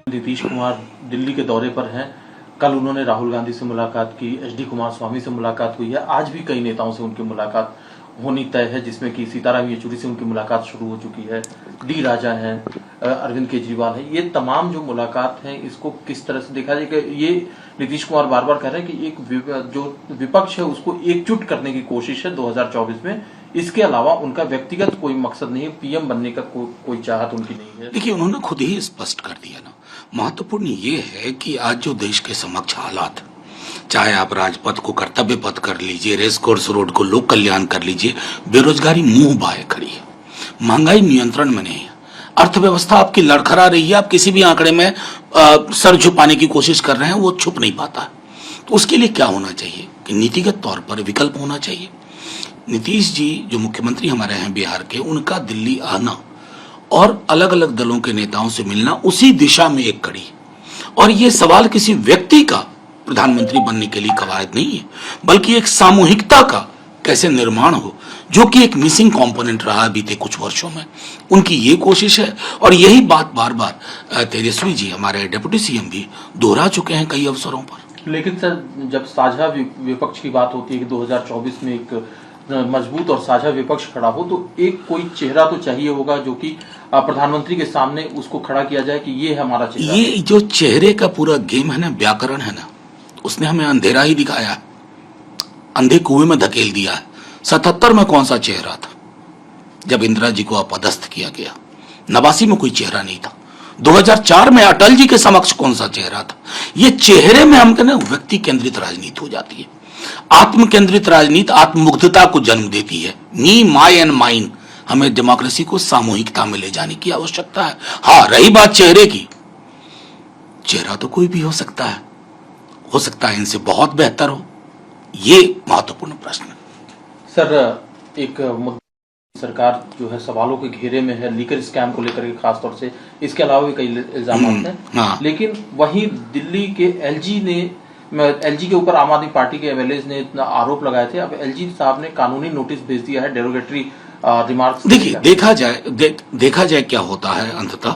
नीतीश कुमार दिल्ली के दौरे पर हैं। कल उन्होंने राहुल गांधी से मुलाकात की, एचडी कुमारस्वामी से मुलाकात हुई है, आज भी कई नेताओं से उनकी मुलाकात होनी तय है, जिसमें कि सीताराम येचुरी से उनकी मुलाकात शुरू हो चुकी है, डी राजा हैं, अरविंद केजरीवाल है। ये तमाम जो मुलाकात हैं, इसको किस तरह से देखा जाए कि ये नीतीश कुमार बार बार कह रहे हैं कि एक जो विपक्ष है उसको एकजुट करने की कोशिश है 2024 में। इसके अलावा उनका व्यक्तिगत कोई मकसद नहीं है, पीएम बनने का कोई चाहत उनकी नहीं है। देखिए, उन्होंने खुद ही स्पष्ट कर दिया ना। महत्वपूर्ण ये है कि आज जो देश के समक्ष हालात, चाहे आप राजपथ को कर्तव्य पथ कर लीजिए, रेस कोर्स रोड को लोक कल्याण कर लीजिए, बेरोजगारी मुंह बाए खड़ी है, महंगाई नियंत्रण में नहीं है, अर्थव्यवस्था आपकी लड़खड़ा रही है। आप किसी भी आंकड़े में सर छुपाने की कोशिश कर रहे हैं, वो छुप नहीं पाता। तो उसके लिए क्या होना चाहिए कि नीतिगत तौर पर विकल्प होना चाहिए। नीतीश जी जो मुख्यमंत्री हमारे हैं बिहार के, उनका दिल्ली आना और अलग अलग दलों के नेताओं से मिलना उसी दिशा में एक कड़ी। और ये सवाल किसी व्यक्ति का प्रधानमंत्री बनने के लिए कवायद नहीं है, बल्कि एक सामूहिकता का कैसे निर्माण हो, जो कि एक मिसिंग कंपोनेंट रहा बीते कुछ वर्षों में। उनकी ये कोशिश है और यही बात बार बार तेजस्वी जी हमारे डिप्टी सीएम भी दोहरा चुके हैं कई अवसरों पर। लेकिन सर, जब साझा विपक्ष की बात होती है कि 2024 में एक मजबूत और साझा विपक्ष खड़ा हो, तो एक कोई चेहरा तो चाहिए होगा जो कि प्रधानमंत्री के सामने उसको खड़ा किया जाए कि ये हमारा चेहरा। ये जो चेहरे का पूरा गेम है ना, व्याकरण है ना, उसने हमें अंधेरा ही दिखाया, अंधे कुएं में धकेल दिया है। 77 में कौन सा चेहरा था जब इंदिरा जी को अपदस्थ किया गया? 89 में कोई चेहरा नहीं था। 2004 में अटल जी के समक्ष कौन सा चेहरा था? ये चेहरे में हम कहते हैं व्यक्ति केंद्रित राजनीति हो जाती है। आत्म केंद्रित राजनीति आत्ममुग्धता को जन्म देती है। मी, माई एंड माइन। हमें डेमोक्रेसी को सामूहिकता में ले जाने की आवश्यकता है। हाँ, रही बात चेहरे की, चेहरा तो कोई भी हो सकता है इनसे बहुत बेहतर हो। ये महत्वपूर्ण प्रश्न है। सर, एक मुद्दा सरकार जो है सवालों के घेरे में है, लीकर स्कैम को लेकर के खासतौर से। इसके अलावा भी कई इल्जाम हैं। हाँ। लेकिन वहीं दिल्ली के एलजी के ऊपर आम आदमी पार्टी के एमएलए ने इतना आरोप लगाए थे। अब एलजी साहब ने कानूनी नोटिस भेज दिया है, डेरोगेटरी रिमार्क्स। देखिए, देखा जाए क्या होता है अंततः।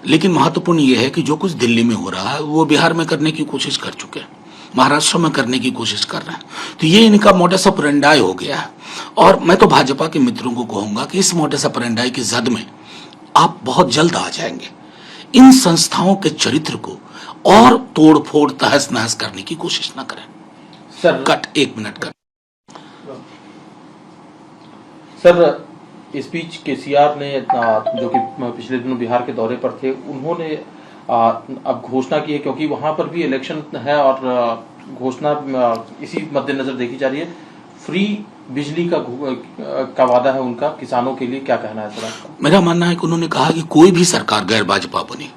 लेकिन महत्वपूर्ण यह है कि जो कुछ दिल्ली में हो रहा है वो बिहार में करने की कोशिश कर चुके हैं, महाराष्ट्र में करने की कोशिश कर रहे हैं। तो ये इनका मोडस ऑपरेंडाई हो गया है। और मैं तो भाजपा के मित्रों को कहूंगा कि इस मोडस ऑपरेंडाई की जद में आप बहुत जल्द आ जाएंगे। इन संस्थाओं के चरित्र को और तोड़ फोड़ तहस नहस करने की कोशिश ना करें। सर, कट 1 मिनट कर। सर, इस बीच केसीआर ने जो कि पिछले दिनों बिहार के दौरे पर थे, उन्होंने अब घोषणा की है, क्योंकि वहां पर भी इलेक्शन है और घोषणा इसी मद्देनजर देखी जा रही है। फ्री बिजली का वादा है उनका किसानों के लिए। क्या कहना है सर आपका? मेरा मानना है कि उन्होंने कहा कि कोई भी सरकार गैर भाजपा बने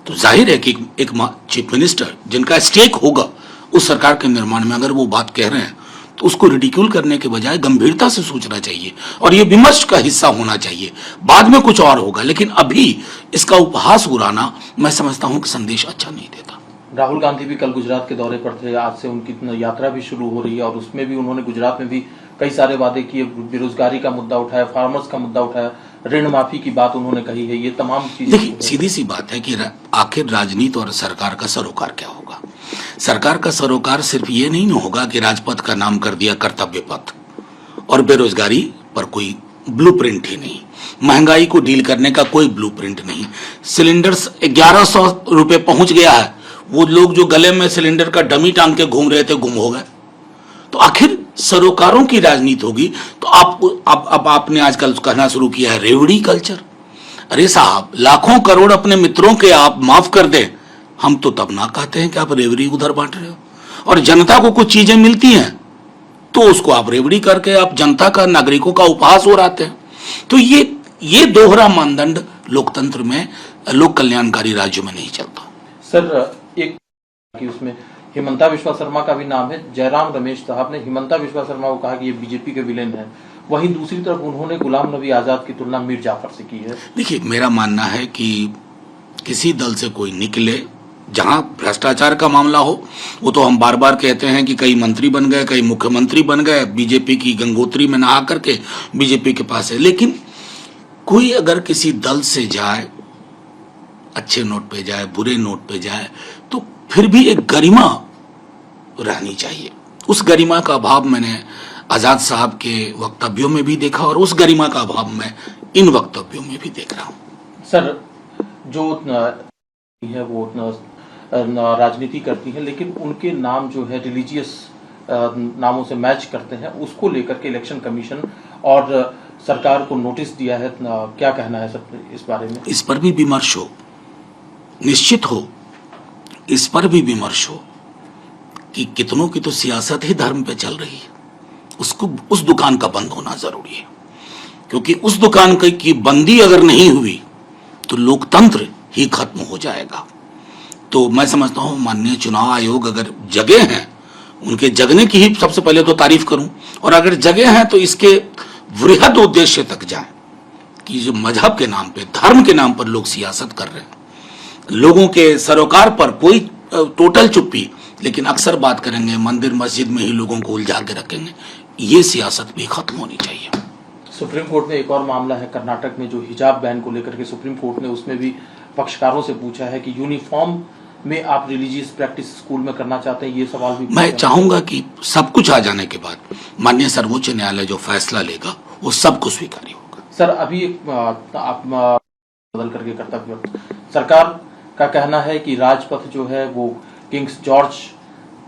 तो जाहिर है कि एक चीफ मिनिस्टर जिनका स्टेक होगा उस सरकार के निर्माण में, अगर वो बात कह रहे हैं तो उसको रिडिक्यूल करने के बजाय गंभीरता से सोचना चाहिए और ये विमर्श का हिस्सा होना चाहिए। बाद में कुछ और होगा, लेकिन अभी इसका उपहास उड़ाना मैं समझता हूं कि संदेश अच्छा नहीं देता। राहुल गांधी भी कल गुजरात के दौरे पर थे, आज से उनकी यात्रा भी शुरू हो रही है और उसमें भी उन्होंने गुजरात में भी कई सारे वादे किए, बेरोजगारी का मुद्दा उठाया, फार्मर्स का मुद्दा उठाया, ऋण माफी की बात उन्होंने कही है। ये तमाम चीजें, देखिए, सीधी सी बात है कि आखिर राजनीति और सरकार का सरोकार क्या होगा। सरकार का सरोकार सिर्फ ये नहीं होगा कि राजपथ का नाम कर दिया कर्तव्य पथ और बेरोजगारी पर कोई ब्लूप्रिंट ही नहीं, महंगाई को डील करने का कोई ब्लूप्रिंट नहीं। सिलेंडर 1100 रुपए पहुंच गया है, वो लोग जो गले में सिलेंडर का डमी टांग के घूम रहे थे गुम हो गए। तो आखिर सरोकारों की राजनीति होगी। तो अब आपने आजकल कहना शुरू किया है रेवड़ी कल्चर। अरे साहब, लाखों करोड़ अपने मित्रों के आप माफ कर दें, हम तो तब ना कहते हैं कि आप रेवड़ी उधर बांट रहे हो। और जनता को कुछ चीजें मिलती हैं तो उसको आप रेवड़ी करके आप जनता का, नागरिकों का उपहास उड़ाते हैं। तो ये दोहरा मानदंड लोकतंत्र में, लोक कल्याणकारी राज्यों में नहीं चलता। सर, एक कि उसमें हिमंता बिस्वा शर्मा का भी नाम है। जयराम रमेश साहब ने हिमंता बिस्वा शर्मा को कहा कि ये बीजेपी के विलेन है। वहीं दूसरी तरफ उन्होंने गुलाम नबी आजाद की तुलना मीर जाफर से की है। देखिए, मेरा मानना है कि किसी दल से कोई निकले, जहां भ्रष्टाचार का मामला हो, वो तो हम बार बार कहते हैं कि कई मंत्री बन गए, कई मुख्यमंत्री बन गए, बीजेपी की गंगोत्री में नहा करके बीजेपी के पास है। लेकिन कोई अगर किसी दल से जाए अच्छे नोट पे जाए, बुरे नोट पे जाए, तो फिर भी एक गरिमा रहनी चाहिए। उस गरिमा का अभाव मैंने आजाद साहब के वक्तव्यों में भी देखा और उस गरिमा का अभाव मैं इन वक्तव्यों में भी देख रहा हूं। सर, जो है वो राजनीति करती है, लेकिन उनके नाम जो है रिलीजियस नामों से मैच करते हैं, उसको लेकर के इलेक्शन कमीशन और सरकार को नोटिस दिया है। क्या कहना है सर इस बारे में? इस पर भी विमर्श हो, निश्चित हो, इस पर भी विमर्श हो कि कितनों की तो सियासत ही धर्म पे चल रही है, उसको उस दुकान का बंद होना जरूरी है, क्योंकि उस दुकान की बंदी अगर नहीं हुई तो लोकतंत्र ही खत्म हो जाएगा। तो मैं समझता हूं माननीय चुनाव आयोग अगर जगे हैं, उनके जगने की ही सबसे पहले तो तारीफ करूं, और अगर जगे हैं तो इसके वृहद उद्देश्य तक जाएं कि जो मजहब के नाम पे, धर्म के नाम पर लोग सियासत कर रहे हैं, लोगों के सरोकार पर कोई टोटल चुप्पी, लेकिन अक्सर बात करेंगे, मंदिर मस्जिद में ही लोगों को उलझा के रखेंगे, ये सियासत भी खत्म होनी चाहिए। सुप्रीम कोर्ट में एक और मामला है कर्नाटक में, जो हिजाब बैन को लेकर के सुप्रीम कोर्ट ने उसमें भी पक्षकारों से पूछा है कि यूनिफॉर्म में आप रिलीजियस प्रैक्टिस स्कूल में करना चाहते हैं, ये सवाल भी। मैं चाहूंगा कि सब कुछ आ जाने के बाद माननीय सर्वोच्च न्यायालय जो फैसला लेगा वो सबको स्वीकार्य होगा। सर, अभी एक आप बदल करके कर्तव्य, सरकार का कहना है कि राजपथ जो है वो किंग्स जॉर्ज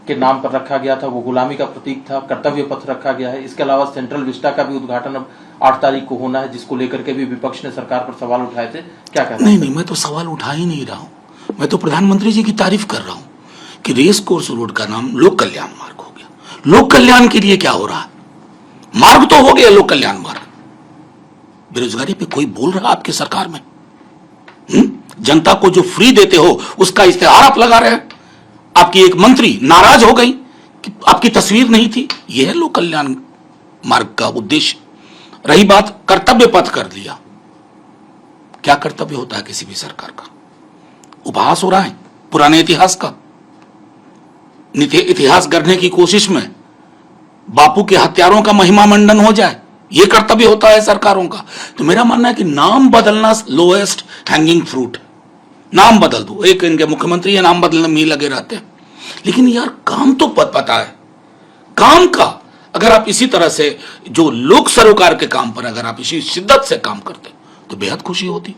के नाम पर रखा गया था, वो गुलामी का प्रतीक था, कर्तव्य पथ रखा गया है। इसके अलावा सेंट्रल विस्टा का भी उद्घाटन अब 8 तारीख को होना है, जिसको लेकर के भी विपक्ष ने सरकार पर सवाल उठाए थे। क्या कहना? नहीं, मैं तो सवाल उठा ही नहीं रहा हूं, मैं तो प्रधानमंत्री जी की तारीफ कर रहा हूं कि रेस कोर्स रोड का नाम लोक कल्याण मार्ग हो गया। लोक कल्याण के लिए क्या हो रहा है? मार्ग तो हो गया लोक कल्याण मार्ग। बेरोजगारी पे कोई बोल रहा आपकी सरकार में? जनता को जो फ्री देते हो उसका इश्तेहार आप लगा रहे हैं। आपकी एक मंत्री नाराज हो गई कि आपकी तस्वीर नहीं थी। यह है लोक कल्याण मार्ग का उद्देश्य। रही बात कर्तव्य पथ कर दिया, क्या कर्तव्य होता है किसी भी सरकार का? उपहास हो रहा है पुराने इतिहास का, इतिहास गढ़ने की कोशिश में बापू के हत्यारों का महिमा मंडन हो जाए, यह कर्तव्य होता है सरकारों का। तो मेरा मानना है कि नाम बदलना लोएस्ट हैंगिंग फ्रूट, नाम बदल दो। एक इनके मुख्यमंत्री है, नाम बदलने में ही लगे रहते हैं, लेकिन यार काम तो पता है। काम का अगर आप इसी तरह से जो लोक सरोकार के काम पर अगर आप इसी शिद्दत से काम करते तो बेहद खुशी होती।